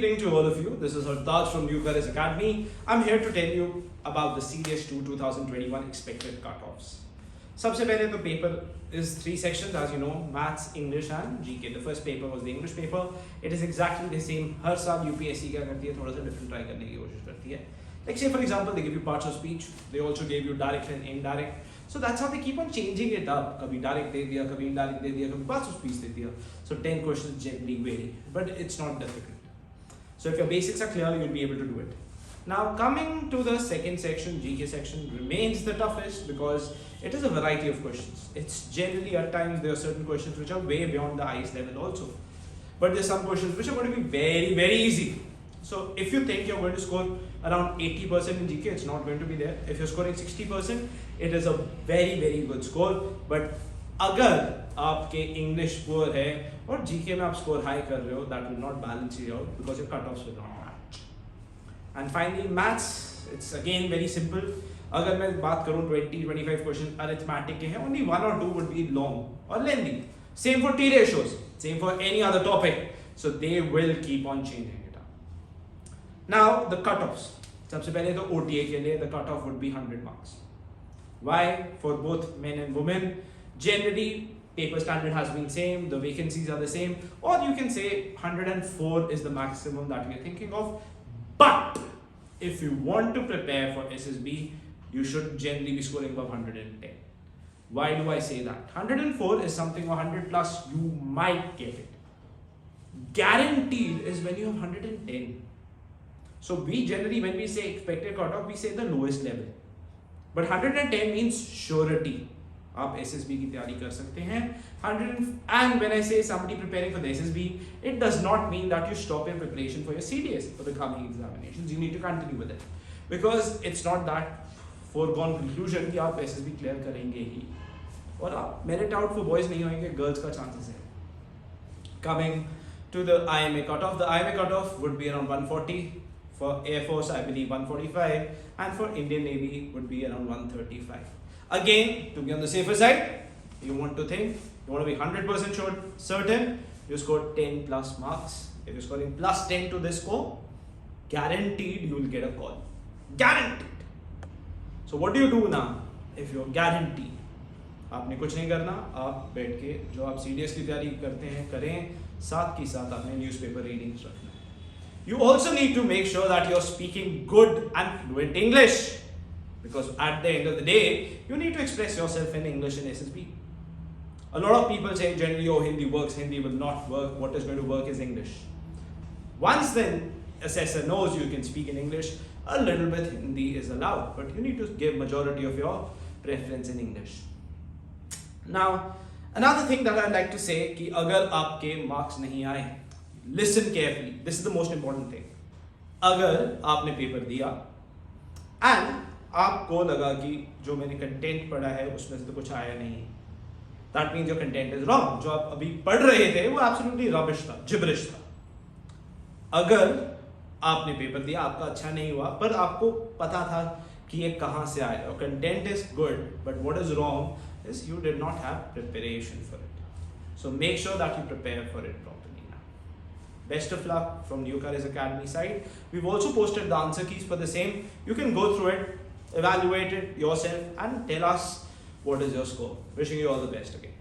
evening to all of you. This is Hartaj from New Colors Academy. I'm here to tell you about the CDS2 2021 expected cutoffs. सबसे पहले तो paper is 3 sections, as you know, maths, English and GK. The first paper was the English paper. It is exactly the same. हर साल UPSC क्या करती है, थोड़ा सा different try करने की कोशिश करती है. Like say for example, they give you parts of speech. They also gave you direct and indirect. So that's how they keep on changing it up. कभी direct दे दिया, कभी indirect दे दिया, कभी parts of speech दे दिया. So 10 questions generally vary, but it's not difficult. So if your basics are clear, you'll be able to do it. Now coming to the second section, GK section remains the toughest because it is a variety of questions. It's generally at times there are certain questions which are way beyond the ICE level also. But there's some questions which are going to be very, very easy. So if you think you're going to score around 80% in GK, it's not going to be there. If you're scoring 60%, it is a very, very good score. But अगर आपके English poor है और GK में आप score high कर रहे हो, that will not balance you out because your cutoffs will not match. And finally, maths, it's again very simple. अगर मैं बात करूँ 20-25 question arithmetic के हैं, only 1 or 2 would be long or lengthy. Same for T ratios, same for any other topic. So they will keep on changing it up. Now the cutoffs. सबसे पहले तो OTA के लिए the cutoff would be 100 marks. Why? For both men and women. Generally, paper standard has been same, the vacancies are the same, or you can say 104 is the maximum that we are thinking of. But if you want to prepare for SSB, you should generally be scoring above 110. Why do I say that? 104 is something 100 plus, you might get it. Guaranteed is when you have 110. So we generally, when we say expected cutoff, we say the lowest level. But 110 means surety. आप SSB की तैयारी कर सकते हैं. 100 and when I say somebody preparing for the SSB, it does not mean that you stop your preparation for your CDS for the coming examinations. You need to continue with it because it's not that foregone conclusion कि आप SSB clear करेंगे ही और आप merit out for boys नहीं होंगे, girls का chances है. Coming to the IMA cutoff, the IMA cutoff would be around 140. For Air Force, I believe 145, and for Indian Navy would be around 135. Again, to be on the safer side, you want to think, you want to be 100% sure, certain, you score 10 plus marks. If you're scoring plus 10 to this score, guaranteed you will get a call. Guaranteed. So what do you do now if you're guaranteed? आपने कुछ नहीं करना, आप बैठ के जो आप CDS की तैयारी करते हैं करें, साथ ही साथ आपने न्यूज़पेपर रीडिंग्स रखना है. You also need to make sure that you're speaking good and fluent English because at the end of the day, you need to express yourself in English in SSB. A lot of people say generally, oh, Hindi works, Hindi will not work, what is going to work is English. Once the assessor knows you can speak in English, a little bit Hindi is allowed, but you need to give majority of your preference in English. Now, another thing that I'd like to say कि अगर आपके marks नहीं आए, listen carefully. This is the most important thing. अगर आपने paper दिया and आपको लगा कि जो मैंने कंटेंट पढ़ा है उसमें से तो कुछ आया नहीं, that means your content is wrong. जो आप अभी पढ़ रहे थे वो absolutely rubbish था, gibberish था. अगर आपने पेपर दिया, आपका अच्छा नहीं हुआ, पर आपको पता था कि ये कहाँ से आया और content is good, but what is wrong is you did not have preparation for it. So make sure that you prepare for it properly. Best of luck from New Colors Academy side. We've also posted the answer keys for the same. You can go through it, evaluate it yourself and tell us what is your score. Wishing you all the best again.